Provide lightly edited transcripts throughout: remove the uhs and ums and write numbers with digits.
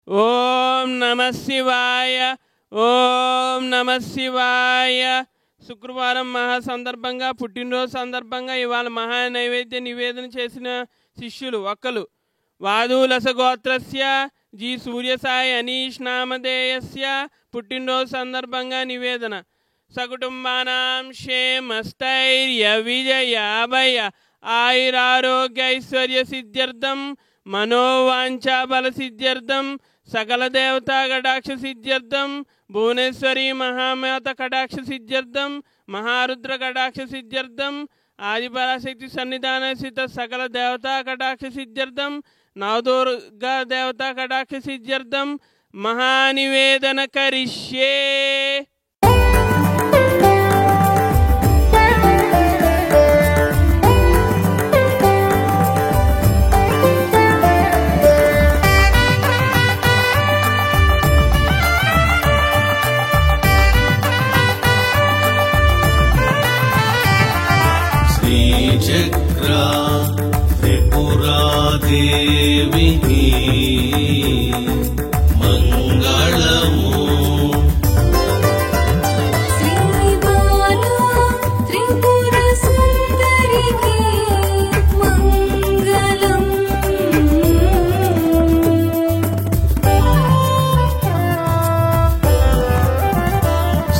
ఓం నమః శివాయ. ఓం నమః శివాయ. శుక్రవారం మహా సందర్భంగా, పుట్టినరోజు సందర్భంగా ఇవాళ మహా నైవేద్య నివేదన చేసిన శిష్యులు ఒక్కలు వాదులస గోత్రస్య జి సూర్యసాయి అనీష్ నామధేయస్య పుట్టినరోజు సందర్భంగా నివేదన. సకుటుంబానాం క్షేమస్థైర్య విజయ అభయ ఆయురారోగ్య ఐశ్వర్య సిద్ధ్యర్థం మనోవాంఛా బల సిద్ధ్యర్థం సకల దేవతా కటాక్ష సిద్ధ్యర్థం భువనేశ్వరి మహామాత కటాక్ష సిద్ధ్యర్థం మహారుద్ర కటాక్ష సిద్ధ్యర్థం ఆదిపరాశక్తి సన్నిధాన స్థిత సకల దేవతా కటాక్ష సిద్ధ్యర్థం నవదుర్గా దేవతా కటాక్ష సిద్ధ్యర్థం మహానివేదన కరిష్యే. శ్రీచక్రా త్రిపురాదేవికి మంగళము. శ్రీబాలా త్రిపుర సుందరికి మంగళం.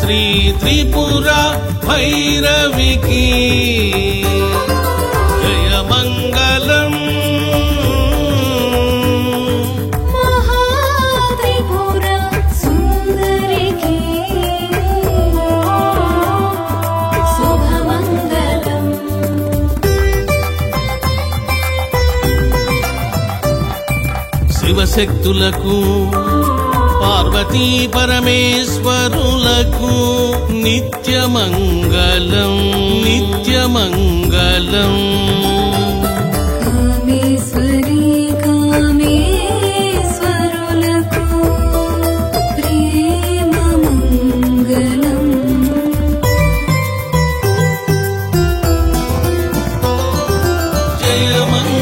శ్రీ త్రిపుర భైరవికి జయ మంగళం. మహాత్రిపుర సుందరికి శుభమంగళం. శివశక్తులకు పార్వతీ పరమేశ్వరులకు నిత్యమంగళం నిత్యమంగళం. కామేశ్వరి కామేశ్వరులకు ప్రేమ మంగళం. జయ మంగళం.